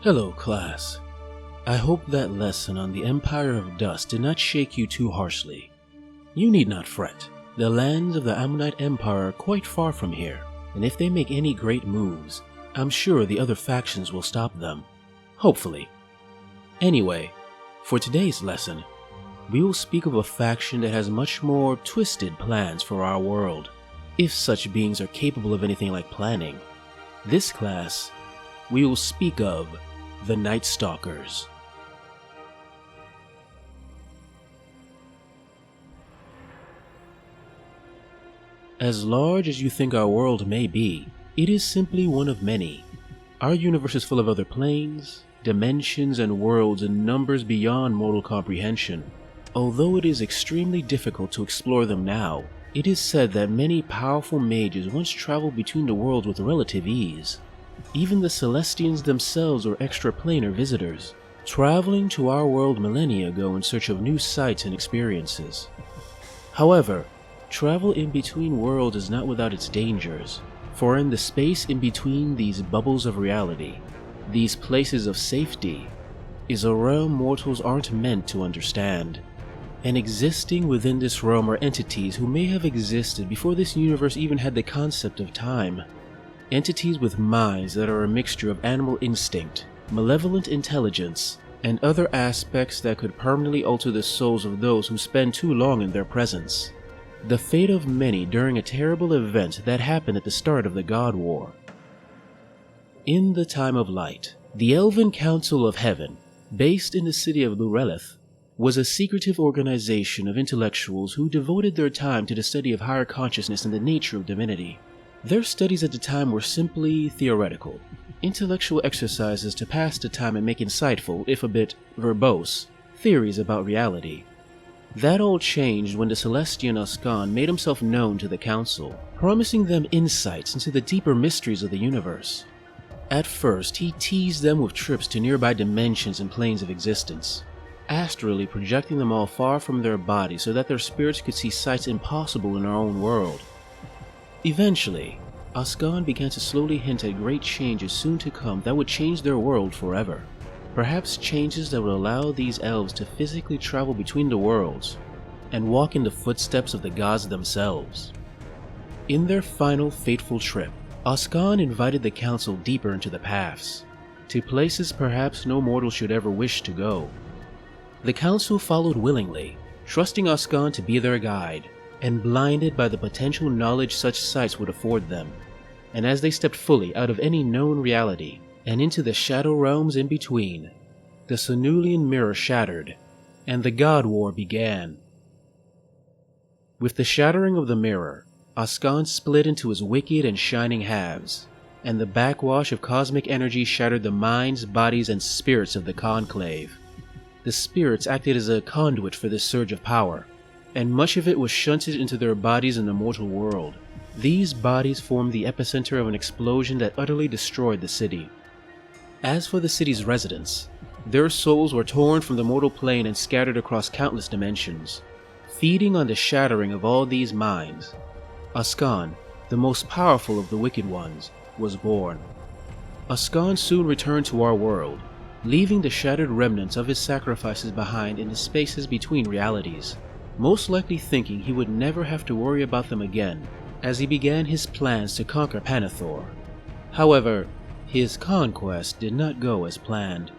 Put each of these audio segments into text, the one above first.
Hello, class. I hope that lesson on the Empire of Dust did not shake you too harshly. You need not fret. The lands of the Ammonite Empire are quite far from here, and if they make any great moves, I'm sure the other factions will stop them. Hopefully. Anyway, for today's lesson, we will speak of a faction that has much more twisted plans for our world, if such beings are capable of anything like planning. This class, we will speak of the Night Stalkers. As large as you think our world may be, it is simply one of many. Our universe is full of other planes, dimensions, and worlds in numbers beyond mortal comprehension. Although it is extremely difficult to explore them now, it is said that many powerful mages once traveled between the worlds with relative ease. Even the Celestians themselves were extraplanar visitors, traveling to our world millennia ago in search of new sights and experiences. However, travel in between worlds is not without its dangers, for in the space in between these bubbles of reality, these places of safety, is a realm mortals aren't meant to understand. And existing within this realm are entities who may have existed before this universe even had the concept of time. Entities with minds that are a mixture of animal instinct, malevolent intelligence, and other aspects that could permanently alter the souls of those who spend too long in their presence. The fate of many during a terrible event that happened at the start of the God War. In the time of light, the Elven Council of Heaven, based in the city of Lurelith, was a secretive organization of intellectuals who devoted their time to the study of higher consciousness and the nature of divinity. Their studies at the time were simply theoretical, intellectual exercises to pass the time and make insightful, if a bit verbose, theories about reality. That all changed when the Celestian Oscan made himself known to the Council, promising them insights into the deeper mysteries of the universe. At first, he teased them with trips to nearby dimensions and planes of existence, astrally projecting them all far from their bodies so that their spirits could see sights impossible in our own world. Eventually, Oscan began to slowly hint at great changes soon to come that would change their world forever. Perhaps changes that would allow these elves to physically travel between the worlds and walk in the footsteps of the gods themselves. In their final fateful trip, Oscan invited the council deeper into the paths, to places perhaps no mortal should ever wish to go. The council followed willingly, trusting Oscan to be their guide, and blinded by the potential knowledge such sights would afford them. And as they stepped fully out of any known reality, and into the shadow realms in between, the Sonulian mirror shattered, and the God War began. With the shattering of the mirror, Oscan split into his wicked and shining halves, and the backwash of cosmic energy shattered the minds, bodies, and spirits of the Conclave. The spirits acted as a conduit for this surge of power, and much of it was shunted into their bodies in the mortal world. These bodies formed the epicenter of an explosion that utterly destroyed the city. As for the city's residents, their souls were torn from the mortal plane and scattered across countless dimensions. Feeding on the shattering of all these minds, Oscan, the most powerful of the Wicked Ones, was born. Oscan soon returned to our world, leaving the shattered remnants of his sacrifices behind in the spaces between realities, most likely thinking he would never have to worry about them again as he began his plans to conquer Panathor. However, his conquest did not go as planned.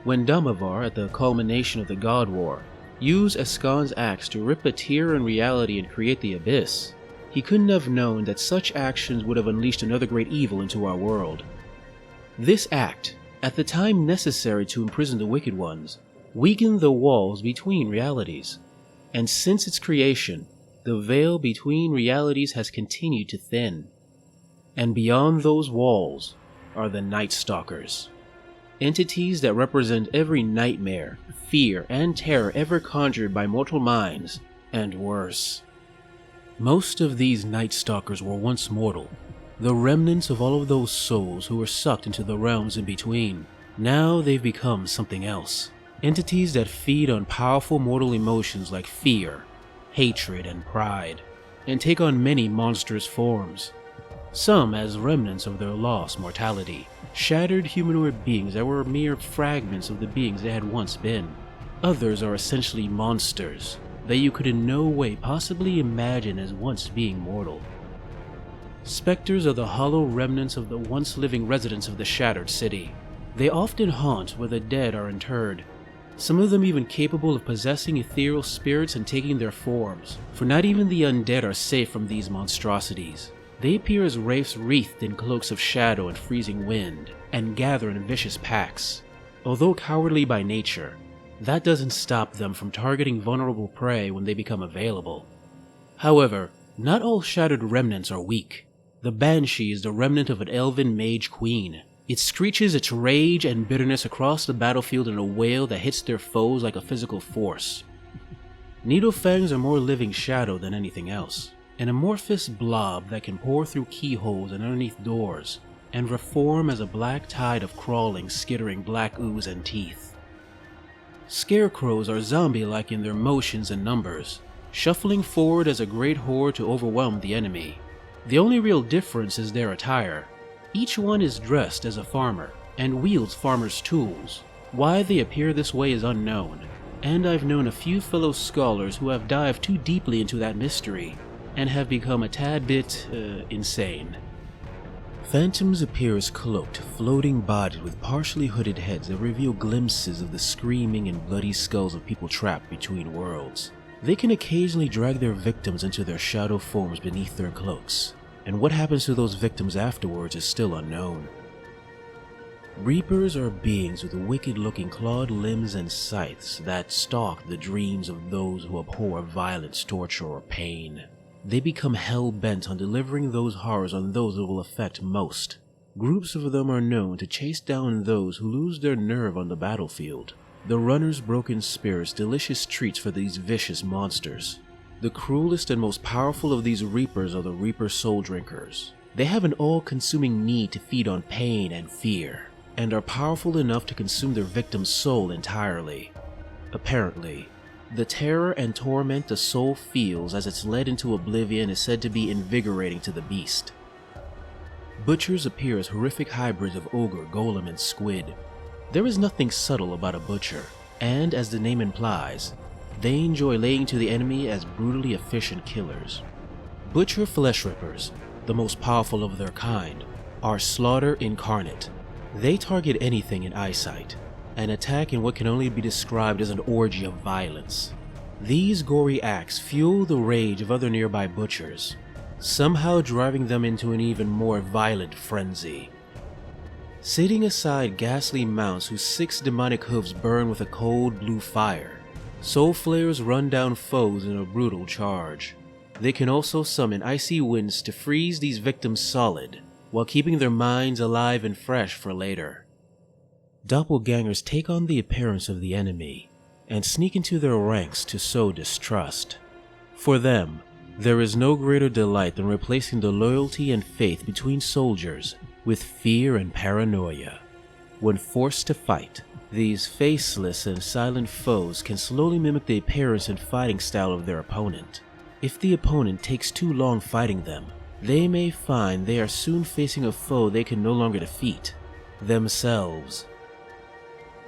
When Damavor, at the culmination of the God War, used Oscan's axe to rip a tear in reality and create the Abyss, he couldn't have known that such actions would have unleashed another great evil into our world. This act, at the time necessary to imprison the Wicked Ones, weakened the walls between realities, and since its creation, the veil between realities has continued to thin. And beyond those walls are the Night Stalkers, entities that represent every nightmare, fear, and terror ever conjured by mortal minds, and worse. Most of these Night Stalkers were once mortal, the remnants of all of those souls who were sucked into the realms in between. Now they've become something else. Entities that feed on powerful mortal emotions like fear, hatred, and pride, and take on many monstrous forms. some as remnants of their lost mortality, shattered humanoid beings that were mere fragments of the beings they had once been. Others are essentially monsters that you could in no way possibly imagine as once being mortal. Specters are the hollow remnants of the once living residents of the shattered city. They often haunt where the dead are interred, some of them even capable of possessing ethereal spirits and taking their forms, for not even the undead are safe from these monstrosities. They appear as wraiths wreathed in cloaks of shadow and freezing wind, and gather in vicious packs. Although cowardly by nature, that doesn't stop them from targeting vulnerable prey when they become available. However, not all shattered remnants are weak. The Banshee is the remnant of an elven mage queen. It screeches its rage and bitterness across the battlefield in a wail that hits their foes like a physical force. Needlefangs are more living shadow than anything else, an amorphous blob that can pour through keyholes and underneath doors, and reform as a black tide of crawling, skittering black ooze and teeth. Scarecrows are zombie-like in their motions and numbers, shuffling forward as a great horde to overwhelm the enemy. The only real difference is their attire. Each one is dressed as a farmer, and wields farmer's tools. Why they appear this way is unknown, and I've known a few fellow scholars who have dived too deeply into that mystery, and have become a tad bit, insane. Phantoms appear as cloaked, floating bodies with partially hooded heads that reveal glimpses of the screaming and bloody skulls of people trapped between worlds. They can occasionally drag their victims into their shadow forms beneath their cloaks, and what happens to those victims afterwards is still unknown. Reapers are beings with wicked-looking clawed limbs and scythes that stalk the dreams of those who abhor violence, torture, or pain. They become hell-bent on delivering those horrors on those it will affect most. Groups of them are known to chase down those who lose their nerve on the battlefield. The runner's broken spirits delicious treats for these vicious monsters. The cruelest and most powerful of these reapers are the Reaper Soul Drinkers. They have an all-consuming need to feed on pain and fear, and are powerful enough to consume their victim's soul entirely. Apparently, the terror and torment the soul feels as it's led into oblivion is said to be invigorating to the beast. Butchers appear as horrific hybrids of ogre, golem, and squid. There is nothing subtle about a butcher, and as the name implies, they enjoy laying to the enemy as brutally efficient killers. Butcher flesh rippers, the most powerful of their kind, are slaughter incarnate. They target anything in eyesight, and attack in what can only be described as an orgy of violence. These gory acts fuel the rage of other nearby butchers, somehow driving them into an even more violent frenzy. Setting aside ghastly mounts whose 6 demonic hooves burn with a cold blue fire, soul flayers run down foes in a brutal charge. They can also summon icy winds to freeze these victims solid, while keeping their minds alive and fresh for later. Doppelgangers take on the appearance of the enemy, and sneak into their ranks to sow distrust. For them, there is no greater delight than replacing the loyalty and faith between soldiers with fear and paranoia. When forced to fight, these faceless and silent foes can slowly mimic the appearance and fighting style of their opponent. If the opponent takes too long fighting them, they may find they are soon facing a foe they can no longer defeat, themselves.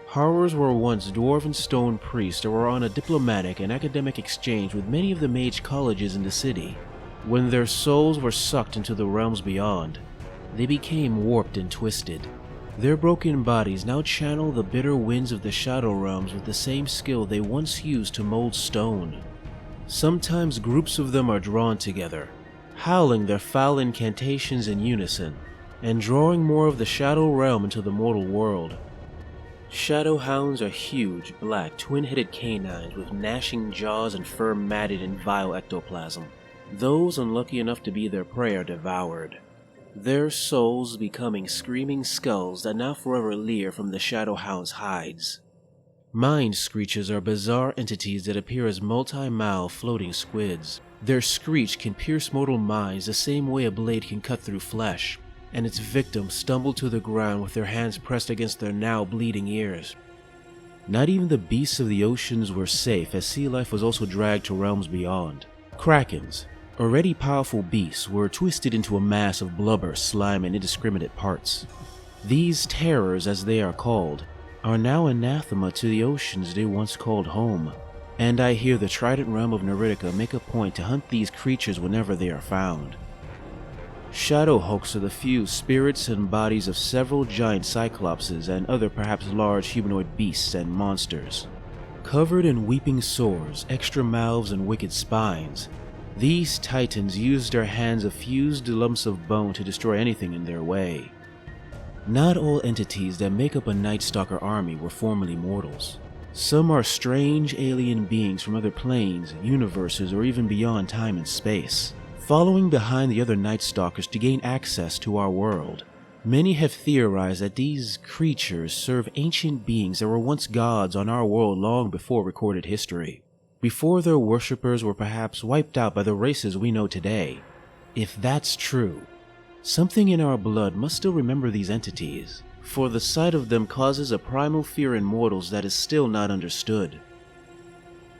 Horrors were once dwarven stone priests that were on a diplomatic and academic exchange with many of the mage colleges in the city. When their souls were sucked into the realms beyond, they became warped and twisted. Their broken bodies now channel the bitter winds of the Shadow Realms with the same skill they once used to mold stone. Sometimes groups of them are drawn together, howling their foul incantations in unison, and drawing more of the Shadow Realm into the mortal world. Shadow Hounds are huge, black, twin-headed canines with gnashing jaws and fur matted in vile ectoplasm. Those unlucky enough to be their prey are devoured, their souls becoming screaming skulls that now forever leer from the Shadow Hound's hides. Mind Screeches are bizarre entities that appear as multi-mile floating squids. Their screech can pierce mortal minds the same way a blade can cut through flesh, and its victims stumble to the ground with their hands pressed against their now bleeding ears. Not even the beasts of the oceans were safe, as sea life was also dragged to realms beyond. Krakens, Already powerful beasts were twisted into a mass of blubber, slime, and indiscriminate parts. These terrors, as they are called, are now anathema to the oceans they once called home, and I hear the Trident realm of Neritica make a point to hunt these creatures whenever they are found. Shadow Hulks are the fused spirits and bodies of several giant cyclopses and other perhaps large humanoid beasts and monsters. Covered in weeping sores, extra mouths, and wicked spines, these titans use their hands of fused lumps of bone to destroy anything in their way. Not all entities that make up a Night Stalker army were formerly mortals. Some are strange alien beings from other planes, universes, or even beyond time and space, following behind the other Night Stalkers to gain access to our world. Many have theorized that these creatures serve ancient beings that were once gods on our world long before recorded history, before their worshippers were perhaps wiped out by the races we know today. If that's true, something in our blood must still remember these entities, for the sight of them causes a primal fear in mortals that is still not understood.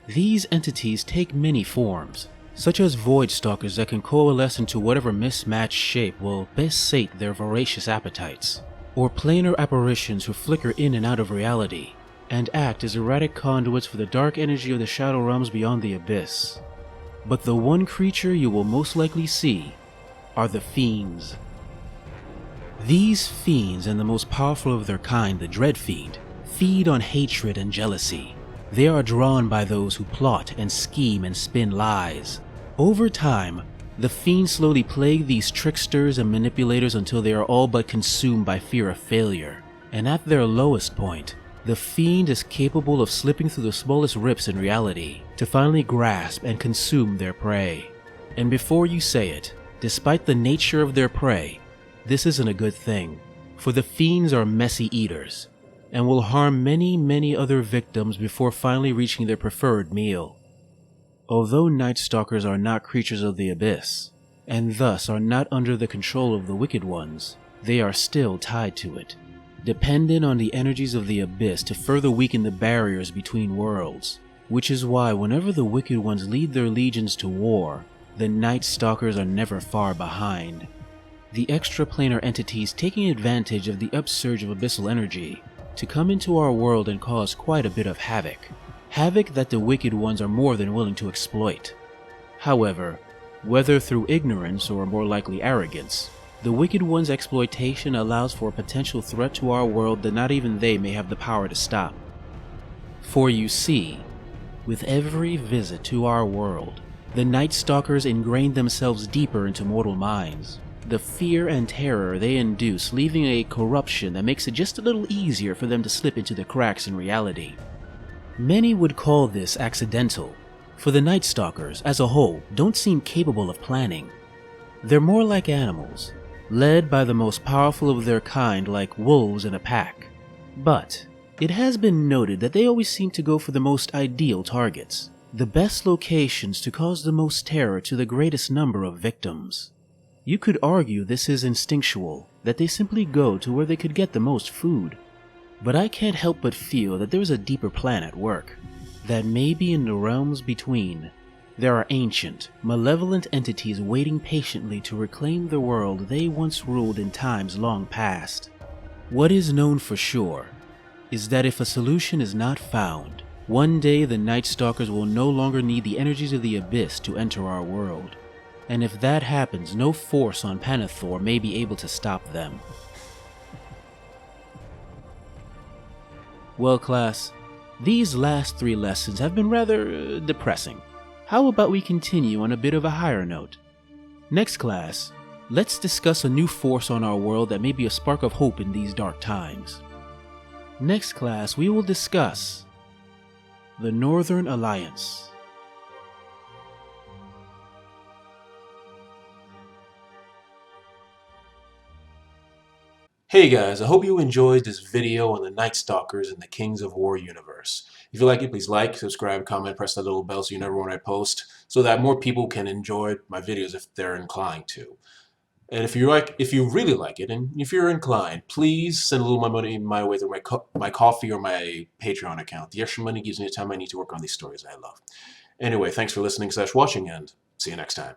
These entities take many forms, such as void stalkers that can coalesce into whatever mismatched shape will best sate their voracious appetites, or planar apparitions who flicker in and out of reality, and act as erratic conduits for the dark energy of the shadow realms beyond the abyss. But the one creature you will most likely see are the Fiends. These fiends, and the most powerful of their kind, the Dread Fiend, feed on hatred and jealousy. They are drawn by those who plot and scheme and spin lies. Over time, the fiends slowly plague these tricksters and manipulators until they are all but consumed by fear of failure. And at their lowest point, the fiend is capable of slipping through the smallest rips in reality to finally grasp and consume their prey. And before you say it, despite the nature of their prey, this isn't a good thing, for the fiends are messy eaters, and will harm many other victims before finally reaching their preferred meal. Although Night Stalkers are not creatures of the abyss, and thus are not under the control of the Wicked Ones, they are still tied to it, dependent on the energies of the abyss to further weaken the barriers between worlds, which is why whenever the Wicked Ones lead their legions to war, the Night Stalkers are never far behind. The extraplanar entities taking advantage of the upsurge of abyssal energy to come into our world and cause quite a bit of havoc. Havoc that the Wicked Ones are more than willing to exploit. However, whether through ignorance or more likely arrogance, the Wicked Ones' exploitation allows for a potential threat to our world that not even they may have the power to stop. For you see, with every visit to our world, the Night Stalkers ingrain themselves deeper into mortal minds. The fear and terror they induce leaving a corruption that makes it just a little easier for them to slip into the cracks in reality. Many would call this accidental, for the Night Stalkers, as a whole, don't seem capable of planning. They're more like animals, led by the most powerful of their kind like wolves in a pack. But it has been noted that they always seem to go for the most ideal targets, the best locations to cause the most terror to the greatest number of victims. You could argue this is instinctual, that they simply go to where they could get the most food. But I can't help but feel that there is a deeper plan at work, that maybe in the realms between, there are ancient, malevolent entities waiting patiently to reclaim the world they once ruled in times long past. What is known for sure is that if a solution is not found, one day the Night Stalkers will no longer need the energies of the Abyss to enter our world. And if that happens, no force on Panathor may be able to stop them. Well, class, these last 3 lessons have been rather depressing. How about we continue on a bit of a higher note? Next class, let's discuss a new force on our world that may be a spark of hope in these dark times. Next class, we will discuss the Northern Alliance. Hey guys, I hope you enjoyed this video on the Night Stalkers in the Kings of War universe. If you like it, please like, subscribe, comment, press that little bell so you never when I post, so that more people can enjoy my videos if they're inclined to. And if you really like it, and if you're inclined, please send a little money my way through my Ko-fi or my Patreon account. The extra money gives me the time I need to work on these stories I love. Anyway, thanks for listening/watching, and see you next time.